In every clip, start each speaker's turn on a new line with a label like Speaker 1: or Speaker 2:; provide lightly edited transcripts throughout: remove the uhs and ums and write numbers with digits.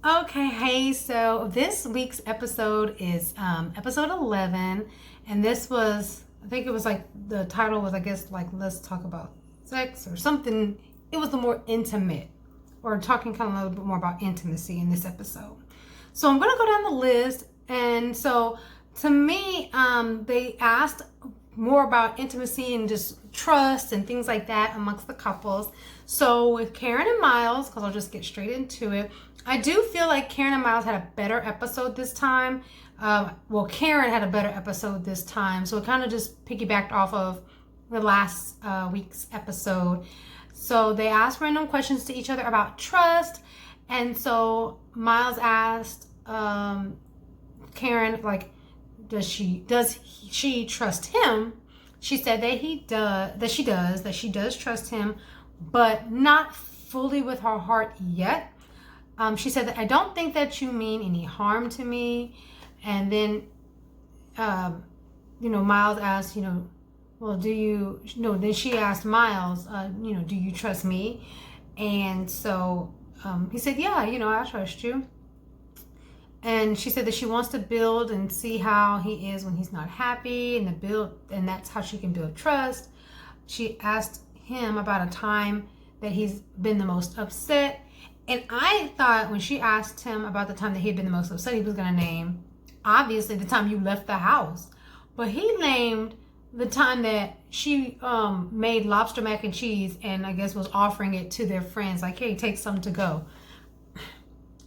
Speaker 1: Okay, hey, so this week's episode is episode 11, and I think it was like, the title was, I guess, like, let's talk about sex or something. It was the more intimate, or talking kind of a little bit more about intimacy in this episode. So I'm going to go down the list, and so to me, they asked more about intimacy and just trust and things like that amongst the couples. So with Karen and Miles, because I'll just get straight into it, I do feel like Karen and Miles had a better episode this time. Well, Karen had a better episode this time, so it kind of just piggybacked off of the last week's episode. So they asked random questions to each other about trust, and so Miles asked Karen, like, does she trust him? She said that she does trust him, but not fully with her heart yet. She said that I don't think that you mean any harm to me. And then, Miles asked, well, do you, no, then she asked Miles, do you trust me? And so he said, yeah, I trust you. And she said that she wants to build and see how he is when he's not happy, and that's how she can build trust. She asked him about a time that he's been the most upset. And I thought when she asked him about the time that he'd been the most upset, he was going to name, obviously, the time you left the house. But he named the time that she made lobster mac and cheese and I guess was offering it to their friends. Like, hey, take some to go.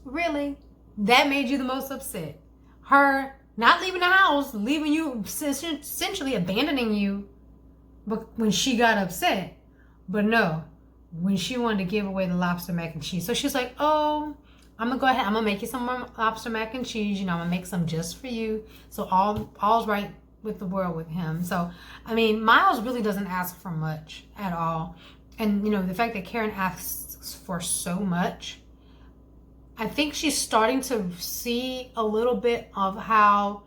Speaker 1: Really? That made you the most upset? Her not leaving the house, leaving you, essentially abandoning you, but when she got upset. But no, when she wanted to give away the lobster mac and cheese. So she's like, oh, I'm gonna go ahead, I'm gonna make you some more lobster mac and cheese, I'm gonna make some just for you. So all's right with the world with him. So I mean, Miles really doesn't ask for much at all. And the fact that Karen asks for so much, I think she's starting to see a little bit of how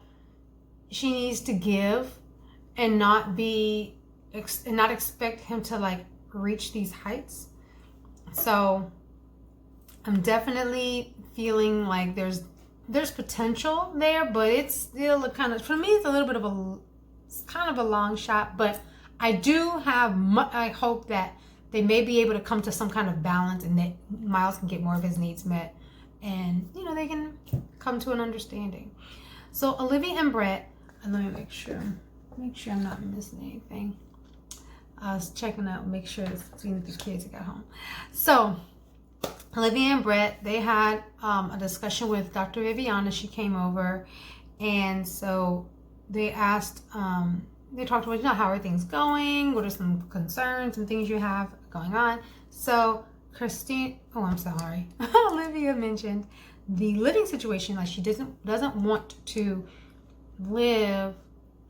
Speaker 1: she needs to give and not expect him to like reach these heights. So I'm definitely feeling like there's potential there, but it's still kind of, for me, it's a little bit of it's kind of a long shot. But I do I hope that they may be able to come to some kind of balance and that Miles can get more of his needs met, and they can come to an understanding. So Olivia and Brett, and let me make sure I'm not missing anything. I was checking out, make sure seeing the kids got home. So Olivia and Brett, they had a discussion with Dr. Viviana. She came over, and so they asked, they talked about, how are things going? What are some concerns and things you have going on? So Olivia mentioned the living situation. Like, she doesn't want to live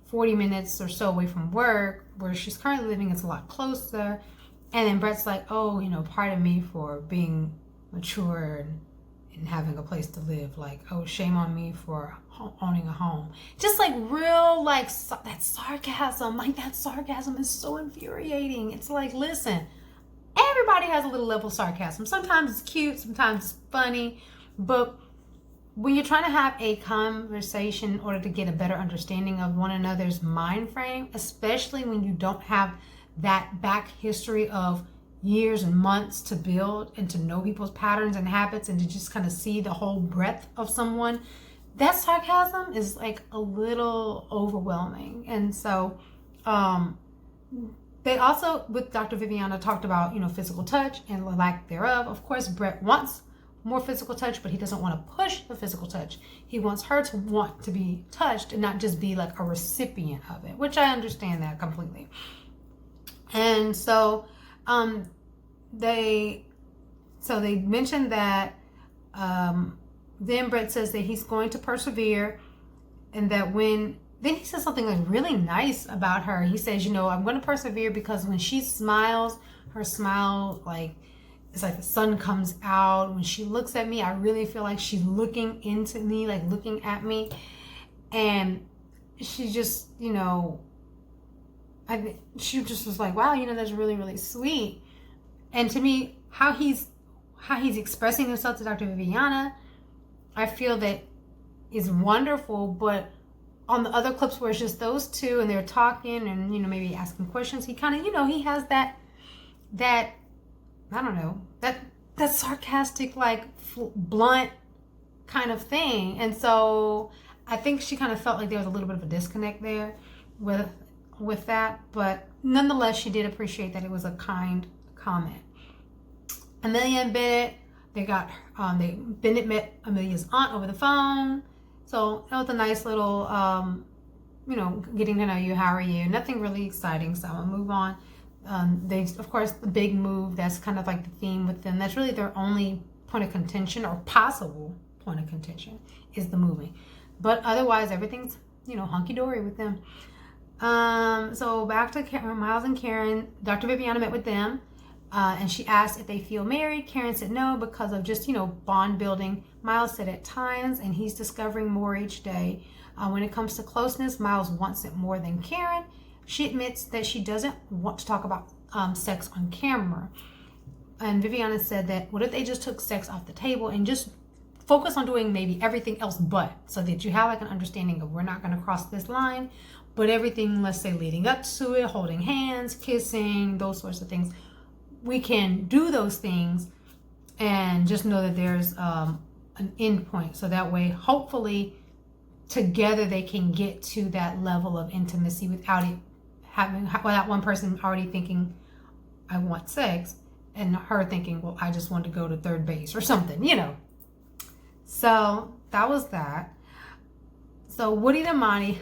Speaker 1: 40 minutes or so away from work. Where she's currently living, it's a lot closer. And then Brett's like, oh, pardon me for being mature and having a place to live. Like, oh, shame on me for owning a home. Just like real, like, that sarcasm. Like, that sarcasm is so infuriating. It's like, listen, everybody has a little level of sarcasm. Sometimes it's cute, sometimes it's funny, but when you're trying to have a conversation in order to get a better understanding of one another's mind frame, especially when you don't have that back history of years and months to build and to know people's patterns and habits and to just kind of see the whole breadth of someone, that sarcasm is like a little overwhelming. And so they also, with Dr. Viviana, talked about, physical touch and the lack thereof. Of course, Brett wants more physical touch, but he doesn't want to push the physical touch. He wants her to want to be touched and not just be like a recipient of it, which I understand that completely. And so they mentioned that then Brett says that he's going to persevere, and that then he says something like really nice about her. He says, I'm going to persevere because when she smiles, her smile, like, it's like the sun comes out. When she looks at me, I really feel like she's looking into me, like looking at me. And she just, she just was like, wow, that's really, really sweet. And to me, how he's expressing himself to Dr. Viviana, I feel that is wonderful, but on the other clips where it's just those two and they're talking and, you know, maybe asking questions, he kind of, you know, he has that I don't know, that sarcastic, like blunt kind of thing. And so I think she kind of felt like there was a little bit of a disconnect there with that, but nonetheless, she did appreciate that it was a kind comment. Amelia and Bennett, Bennett met Amelia's aunt over the phone. So that was a nice little, you know, getting to know you. How are you? Nothing really exciting. So I'm gonna move on. They, of course, the big move. That's kind of like the theme with them. That's really their only point of contention, or possible point of contention, is the moving. But otherwise, everything's, you know, hunky dory with them. So back to Karen, Miles and Karen. Dr. Viviana met with them. And she asked if they feel married. Karen said no because of just, you know, bond building. Miles said at times, and he's discovering more each day. When it comes to closeness, Miles wants it more than Karen. She admits that she doesn't want to talk about sex on camera. And Viviana said that what if they just took sex off the table and just focus on doing maybe everything else but, so that you have like an understanding of, we're not going to cross this line, but everything, let's say leading up to it, holding hands, kissing, those sorts of things, we can do those things and just know that there's an end point. So that way, hopefully together they can get to that level of intimacy without it without one person already thinking, I want sex, and her thinking, well, I just want to go to third base or something, you know. So that was that. So Woody and Amani,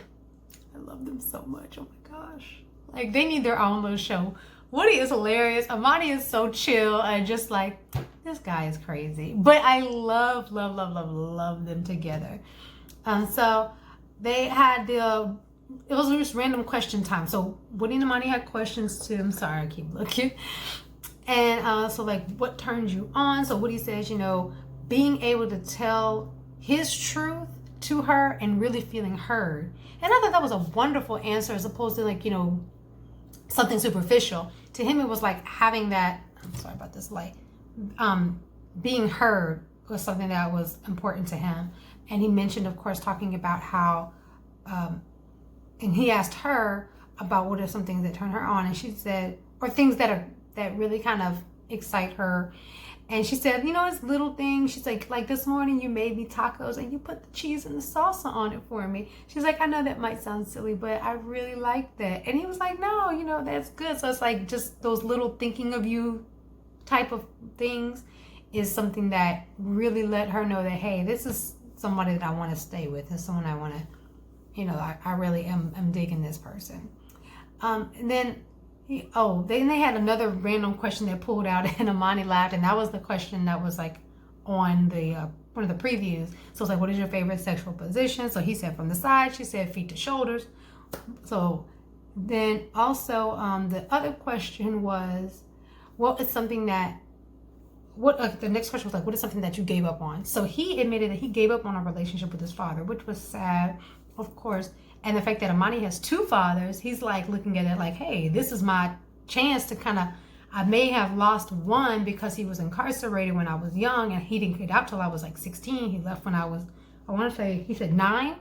Speaker 1: I love them so much. Oh my gosh. Like, they need their own little show. Woody is hilarious. Amani is so chill and just like, this guy is crazy. But I love them together. So they had it was just random question time. So Woody and Amani had questions too. I'm sorry, I keep looking. And so like, what turns you on? So Woody says, you know, being able to tell his truth to her and really feeling heard. And I thought that was a wonderful answer, as opposed to like, you know, something superficial. To him, it was like having that, I'm sorry about this light, being heard was something that was important to him. And he mentioned, of course, talking about how, and he asked her about what are some things that turn her on, and she said, or things that really kind of excite her. And she said, you know, it's little things. She's like this morning you made me tacos and you put the cheese and the salsa on it for me. She's like, I know that might sound silly, but I really like that. And he was like, no, you know, that's good. So it's like just those little thinking of you type of things is something that really let her know that, hey, this is somebody that I want to stay with, and someone I want to, you know, I really am digging this person. And then then they had another random question that pulled out, and Amani laughed, and that was the question that was like on the one of the previews. So it's like, what is your favorite sexual position? So he said from the side, she said feet to shoulders. So then also the other question was, what is something that, the next question was like, what is something that you gave up on? So he admitted that he gave up on a relationship with his father, which was sad, of course. And the fact that Amani has two fathers, he's like looking at it like, hey, this is my chance to kind of, I may have lost one because he was incarcerated when I was young and he didn't get out till I was like 16. He left when I was, I want to say, he said 9.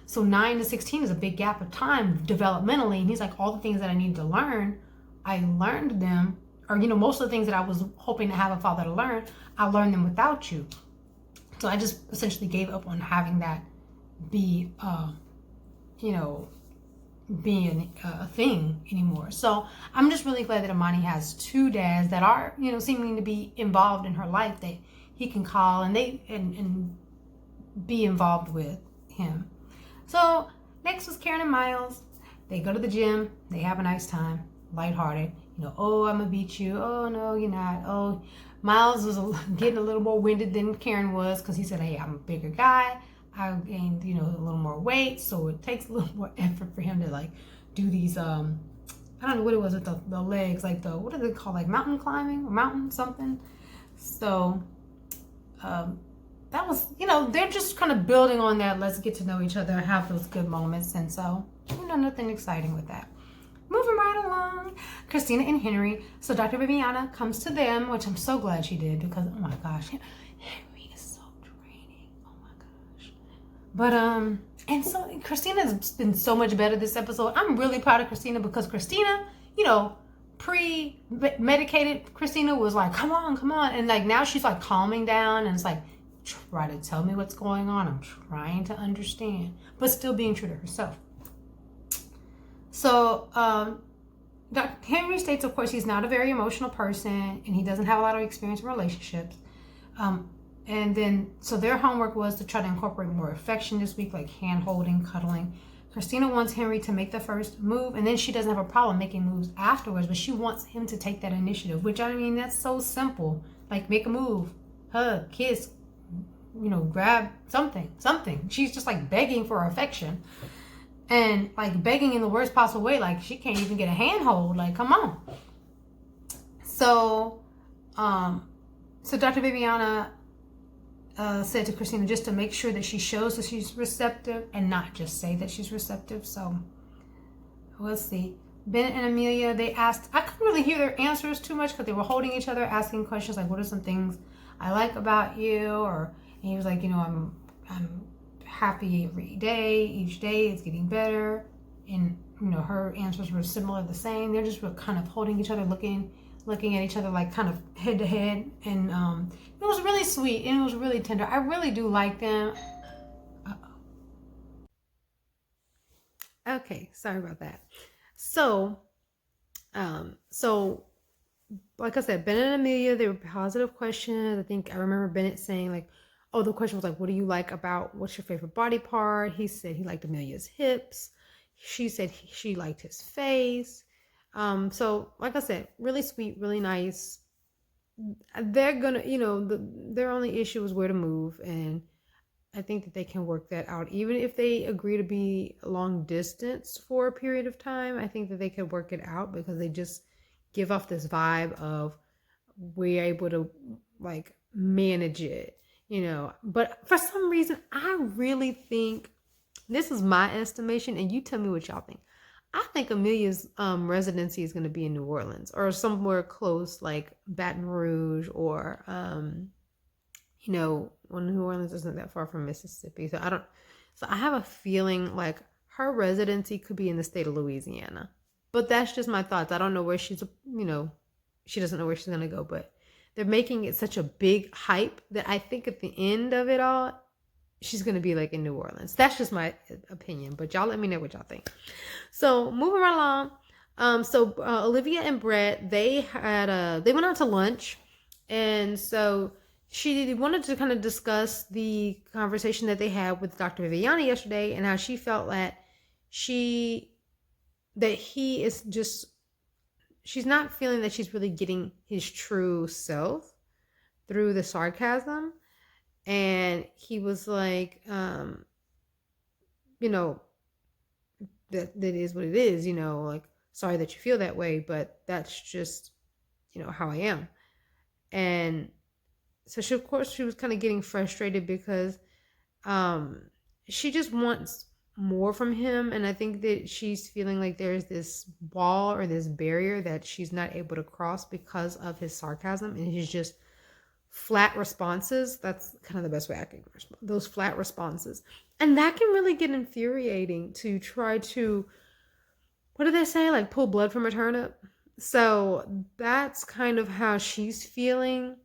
Speaker 1: So 9 to 16 is a big gap of time developmentally. And he's like, all the things that I needed to learn, I learned them. Or, you know, most of the things that I was hoping to have a father to learn, I learned them without you. So I just essentially gave up on having that be, you know, being a thing anymore. So I'm just really glad that Amani has two dads that are, you know, seeming to be involved in her life, that he can call and and be involved with him. So next was Karen and Miles. They go to the gym. They have a nice time, lighthearted. You know, oh, I'm gonna beat you. Oh no, you're not. Oh, Miles was getting a little more winded than Karen was, because he said, hey, I'm a bigger guy. I gained, you know, a little more weight, so it takes a little more effort for him to like do these I don't know what it was with the legs, like what do they call, like mountain climbing or mountain something. So that was, you know, they're just kind of building on that, let's get to know each other, have those good moments. And so, you know, nothing exciting with that. Moving right along, Christina and Henry. So Dr. Viviana comes to them, which I'm so glad she did, because oh my gosh, Henry is so draining. Oh my god. But and so Christina's been so much better this episode. I'm really proud of Christina because Christina, you know, pre-medicated Christina was like, come on, come on. And like now she's like calming down and it's like, try to tell me what's going on. I'm trying to understand, but still being true to herself. So Dr. Henry states, of course, he's not a very emotional person and he doesn't have a lot of experience in relationships. And then, so their homework was to try to incorporate more affection this week, like hand holding, cuddling. Christina wants Henry to make the first move, and then she doesn't have a problem making moves afterwards, but she wants him to take that initiative, which I mean, that's so simple. Like, make a move, hug, kiss, you know, grab something. She's just like begging for affection. And like begging in the worst possible way, like she can't even get a handhold. Like, come on. So Dr. Viviana said to Christina just to make sure that she shows that she's receptive and not just say that she's receptive. So we'll see. Bennett and Amelia, they asked, I couldn't really hear their answers too much because they were holding each other, asking questions like, what are some things I like about you? Or, and he was like, you know, I'm happy every day. Each day it's getting better. And, you know, her answers were similar, the same. They're just kind of holding each other, looking at each other like kind of head to head. And it was really sweet and it was really tender. I really do like them. Okay, sorry about that. So like I said, Bennett and Amelia, they were positive questions. I think I remember Bennett saying like, oh, the question was like, what do you like about, what's your favorite body part? He said he liked Amelia's hips. She said she liked his face. So like I said, really sweet, really nice. They're gonna, you know, their only issue is where to move, and I think that they can work that out. Even if they agree to be long distance for a period of time, I think that they could work it out because they just give off this vibe of we're able to like manage it, you know. But for some reason, I really think, this is my estimation, and you tell me what y'all think. I think Amelia's residency is going to be in New Orleans or somewhere close, like Baton Rouge or, you know, well, New Orleans isn't that far from Mississippi. So I have a feeling like her residency could be in the state of Louisiana. But that's just my thoughts. I don't know where she's, you know, she doesn't know where she's going to go. But they're making it such a big hype that I think at the end of it all, she's going to be like in New Orleans. That's just my opinion, but y'all let me know what y'all think. So moving right along. Olivia and Brett, they went out to lunch. And so she wanted to kind of discuss the conversation that they had with Dr. Viviana yesterday and how she felt that she's not feeling that she's really getting his true self through the sarcasm. And he was like, you know, that is what it is, you know, like, sorry that you feel that way, but that's just, you know, how I am. And so she was kind of getting frustrated because she just wants more from him. And I think that she's feeling like there's this wall or this barrier that she's not able to cross because of his sarcasm and his just flat responses. That's kind of the best way I can respond. Those flat responses. And that can really get infuriating to try to, what do they say? Like pull blood from a turnip. So that's kind of how she's feeling.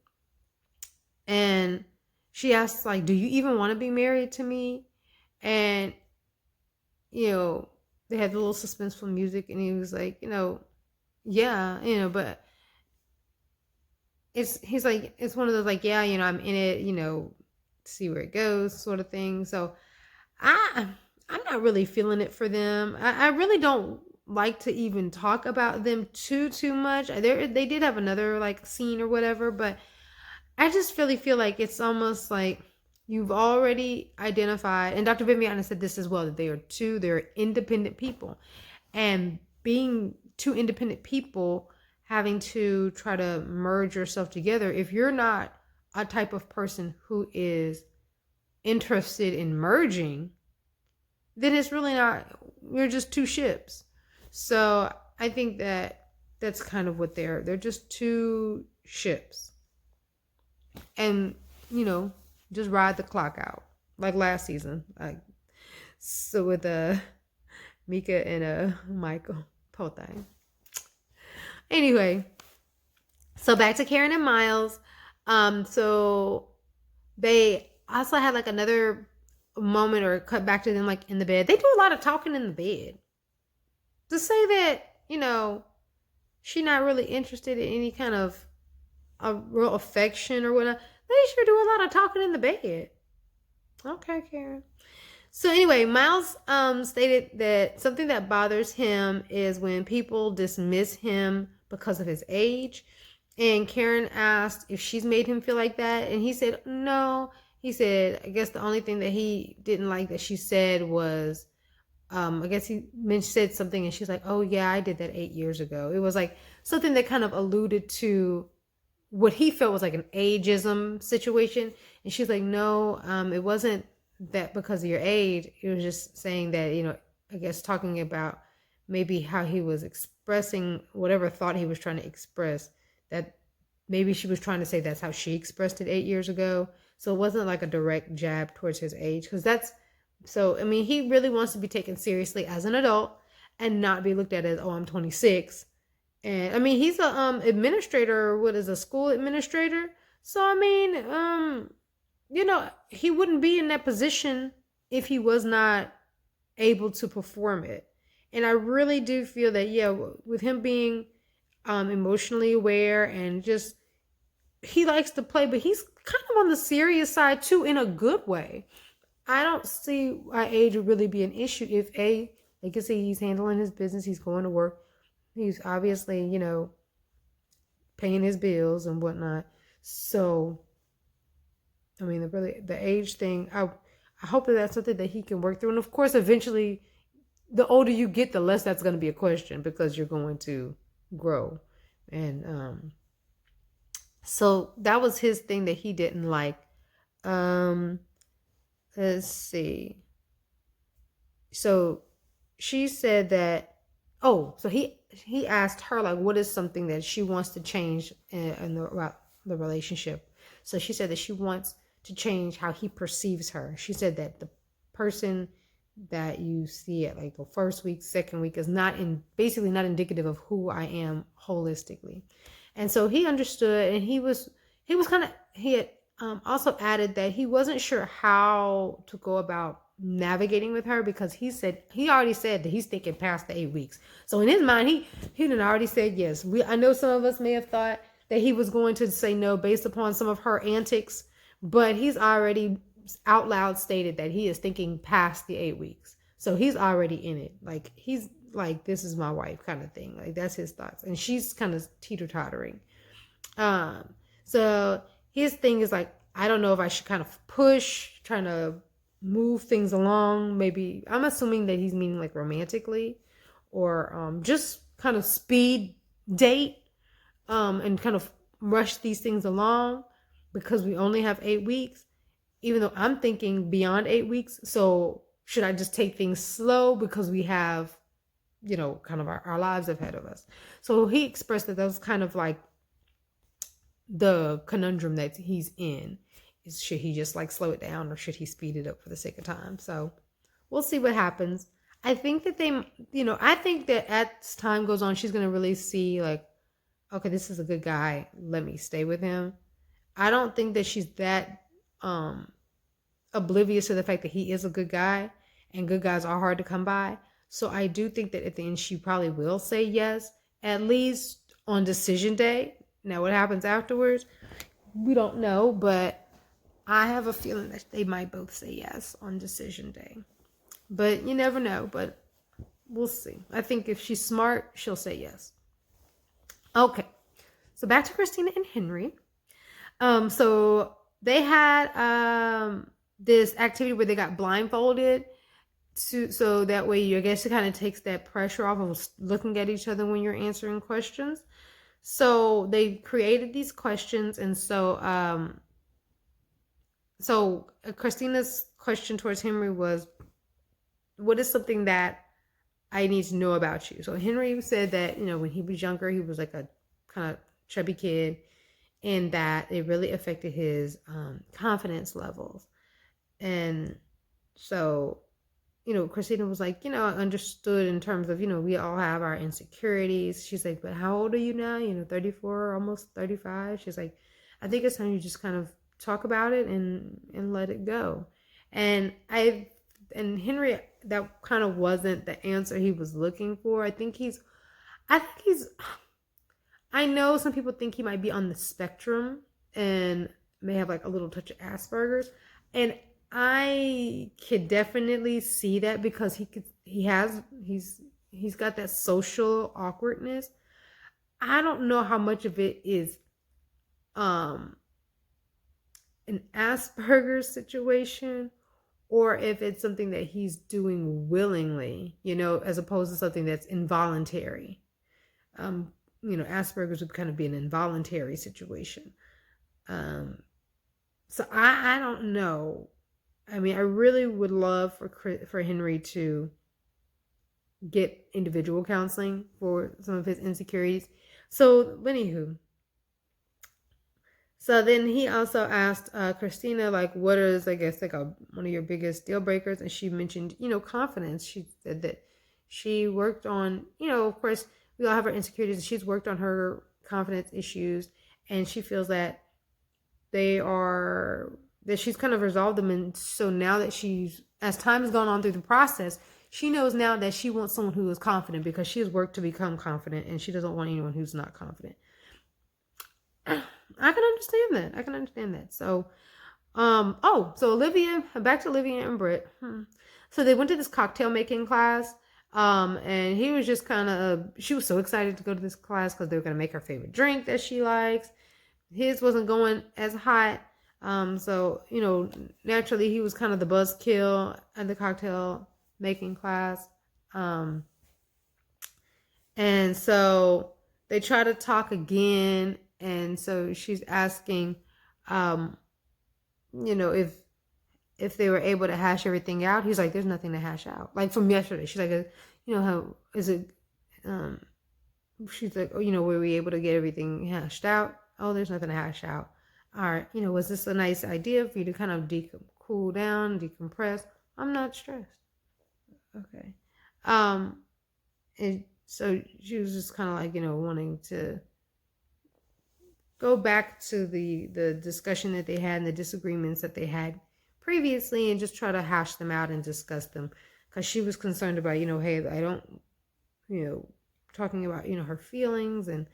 Speaker 1: And she asks like, do you even want to be married to me? And, you know, they had the little suspenseful music and he was like, you know, yeah, you know, but he's like, it's one of those like, yeah, you know, I'm in it, you know, see where it goes sort of thing. So I'm not really feeling it for them. I really don't like to even talk about them too much. They did have another like scene or whatever, but I just really feel like it's almost like you've already identified, and Dr. Viviana said this as well, that they're independent people. And being two independent people, having to try to merge yourself together, if you're not a type of person who is interested in merging, then it's really not, you're just two ships. So I think that that's kind of what they're just two ships. And, you know, just ride the clock out. like last season. So with Mika and Michael, poor thing. Anyway, so back to Karen and Miles. So they also had like another moment or cut back to them like in the bed. They do a lot of talking in the bed. To say that, she's not really interested in any kind of a real affection or whatnot. They sure do a lot of talking in the bed. Okay, Karen. So anyway, Miles stated that something that bothers him is when people dismiss him because of his age. And Karen asked if she's made him feel like that. And he said, no. He said, I guess the only thing that he didn't like that she said was, I guess he said something and she's like, oh yeah, I did that 8 years ago. It was like something that kind of alluded to what he felt was like an ageism situation. And she's like, no, it wasn't that because of your age. It was just saying that, I guess talking about maybe how he was expressing whatever thought he was trying to express, that maybe she was trying to say that's how she expressed it 8 years ago. So it wasn't like a direct jab towards his age, because he really wants to be taken seriously as an adult and not be looked at as, oh, I'm 26. And he's a administrator, a school administrator. So he wouldn't be in that position if he was not able to perform it. And I really do feel that, yeah, with him being emotionally aware and just, he likes to play, but he's kind of on the serious side too, in a good way. I don't see why age would really be an issue if like I say, he's handling his business, he's going to work, he's obviously, paying his bills and whatnot. So, the age thing, I hope that that's something that he can work through. And of course, eventually, the older you get, the less that's going to be a question, because you're going to grow. And so that was his thing that he didn't like. Let's see. So she said that, so he asked her, like, what is something that she wants to change in the relationship. So she said that she wants to change how he perceives her. She said that the person that you see at like the first week, second week is basically not indicative of who I am holistically. And so he understood, and he had also added that he wasn't sure how to go about navigating with her, because he already said that he's thinking past the 8 weeks. So in his mind, he done already said yes. I know some of us may have thought that he was going to say no based upon some of her antics, but he's already out loud stated that he is thinking past the 8 weeks. So he's already in it. Like, he's like, this is my wife kind of thing. Like, that's his thoughts. And she's kind of teeter-tottering. So his thing is like, I don't know if I should kind of push, trying to move things along. Maybe, I'm assuming that he's meaning like romantically, or just kind of speed date, and kind of rush these things along, because we only have 8 weeks, even though I'm thinking beyond 8 weeks. So should I just take things slow because we have, kind of our lives ahead of us? So he expressed that was kind of like the conundrum that he's in. Is, should he just like slow it down, or should he speed it up for the sake of time? So we'll see what happens. I think that I think that as time goes on, she's going to really see like, okay, this is a good guy. Let me stay with him. I don't think that she's that oblivious to the fact that he is a good guy, and good guys are hard to come by. So I do think that at the end, she probably will say yes, at least on decision day. Now, what happens afterwards, we don't know, but I have a feeling that they might both say yes on decision day. But you never know, but we'll see. I think if she's smart, she'll say yes. Okay, so back to Christina and Henry. So they had this activity where they got blindfolded, so that way, I guess it kind of takes that pressure off of looking at each other when you're answering questions. So they created these questions, and so Christina's question towards Henry was, what is something that I need to know about you? So Henry said that, when he was younger, he was like a kind of chubby kid, and that it really affected his confidence levels. And so, Christina was like, I understood in terms of, we all have our insecurities. She's like, but how old are you now? 34, almost 35. She's like, I think it's time you just kind of talk about it and let it go. And Henry, that kind of wasn't the answer he was looking for. I know some people think he might be on the spectrum and may have like a little touch of Asperger's. And I could definitely see that because he's got that social awkwardness. I don't know how much of it is um an Asperger's situation or if it's something that he's doing willingly, as opposed to something that's involuntary. Asperger's would kind of be an involuntary situation. So I don't know. I mean, I really would love for Henry to get individual counseling for some of his insecurities. So, anywho, so then he also asked Christina, like, what is, I guess, like one of your biggest deal breakers? And she mentioned, confidence. She said that she worked on, of course, we all have our insecurities. She's worked on her confidence issues, and she feels that she's kind of resolved them. And so now that as time has gone on through the process, she knows now that she wants someone who is confident because she has worked to become confident and she doesn't want anyone who's not confident. I can understand that. So, so Olivia, back to Olivia and Britt. So they went to this cocktail making class. And he was just she was so excited to go to this class because they were going to make her favorite drink that she likes. His wasn't going as hot. So, naturally he was kind of the buzzkill at the cocktail making class. And so they try to talk again. And so she's asking, if they were able to hash everything out. He's like, there's nothing to hash out. Like from yesterday, she's like, how is it? She's like, were we able to get everything hashed out? Oh, there's nothing to hash out. All right, was this a nice idea for you to kind of cool down, decompress? I'm not stressed. Okay. And so she was just kind of like, wanting to go back to the discussion that they had and the disagreements that they had previously and just try to hash them out and discuss them. Because she was concerned about, hey, I don't, talking about, her feelings. And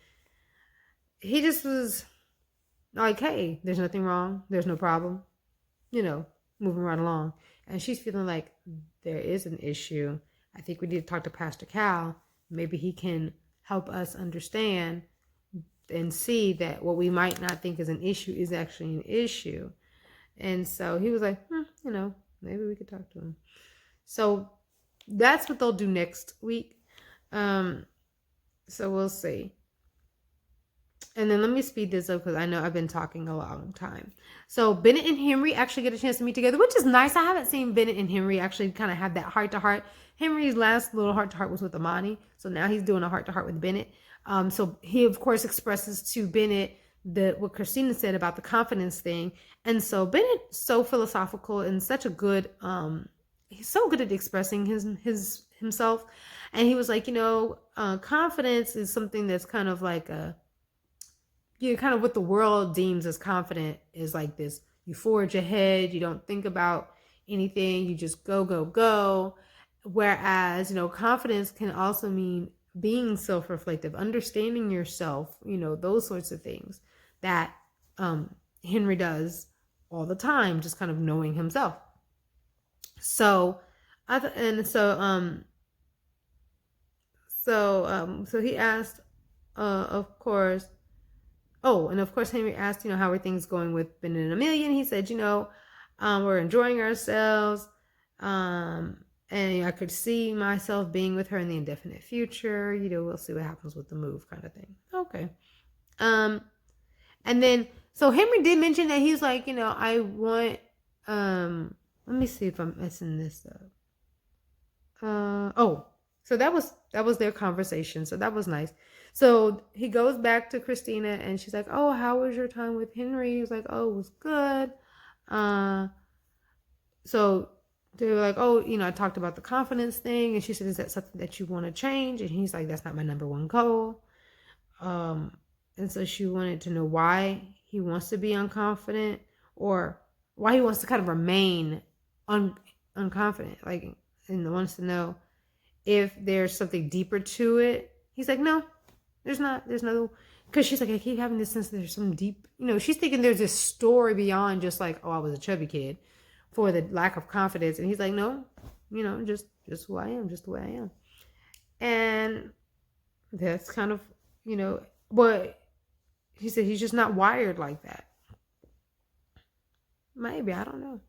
Speaker 1: he just was like, hey, there's nothing wrong. There's no problem. Moving right along. And she's feeling like there is an issue. I think we need to talk to Pastor Cal. Maybe he can help us understand and see that what we might not think is an issue is actually an issue. And so he was like, maybe we could talk to him. So that's what they'll do next week. So we'll see. And then let me speed this up because I know I've been talking a long time. So Bennett and Henry actually get a chance to meet together, which is nice. I haven't seen Bennett and Henry actually kind of have that heart-to-heart. Henry's last little heart-to-heart was with Amani. So now he's doing a heart-to-heart with Bennett. So he, of course, expresses to Bennett what Christina said about the confidence thing. And so Bennett's so philosophical and such a good, he's so good at expressing himself. And he was like, confidence is something that's kind of like kind of what the world deems as confident is like this. You forge ahead. You don't think about anything. You just go, go, go. Whereas, confidence can also mean being self-reflective, understanding yourself, those sorts of things that Henry does all the time, just kind of knowing himself. So he asked, of course, and of course Henry asked, how are things going with Ben and Amelia? And he said, we're enjoying ourselves. And I could see myself being with her in the indefinite future. We'll see what happens with the move kind of thing. Okay. And then, so Henry did mention that he's like, I want, let me see if I'm messing this up. So that was their conversation. So that was nice. So he goes back to Christina and she's like, oh, how was your time with Henry? He was like, oh, it was good. so they were like, oh, I talked about the confidence thing. And she said, is that something that you want to change? And he's like, that's not my number one goal. And so she wanted to know why he wants to be unconfident, or why he wants to kind of remain unconfident. Like, and wants to know if there's something deeper to it. He's like, no, there's not. There's no, because she's like, I keep having this sense that there's some deep, she's thinking there's this story beyond just like, oh, I was a chubby kid, for the lack of confidence. And he's like, no, just who I am, just the way I am. And that's kind of, but he said he's just not wired like that. Maybe, I don't know.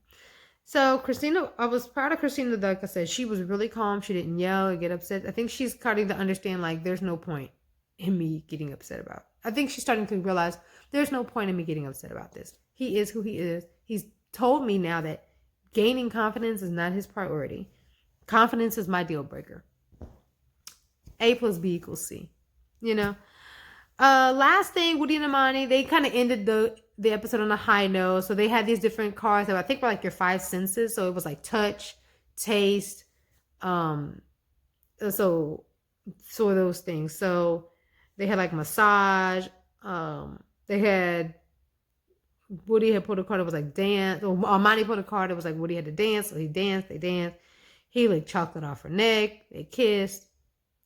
Speaker 1: So Christina, I was proud of Christina. Like I said, she was really calm. She didn't yell or get upset. I think she's starting to understand, like, there's no point in me getting upset about. I think she's starting to realize there's no point in me getting upset about this. He is who he is. He's told me now that gaining confidence is not his priority. Confidence is my deal breaker. A plus B equals C. Last thing, Woody and Imani, they kind of ended the episode on a high note. So they had these different cards that I think were like your five senses. So it was like touch, taste, so those things. So they had like massage. They had, Woody had put a card that was like dance. Or Imani put a card that was like Woody had to dance. So he danced, they danced. He licked chocolate off her neck. They kissed.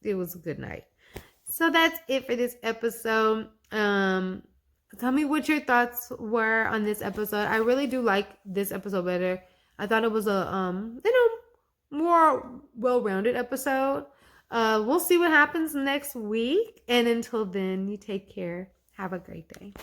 Speaker 1: It was a good night. So that's it for this episode. Tell me what your thoughts were on this episode. I really do like this episode better. I thought it was a more well-rounded episode. We'll see what happens next week. And until then, you take care. Have a great day.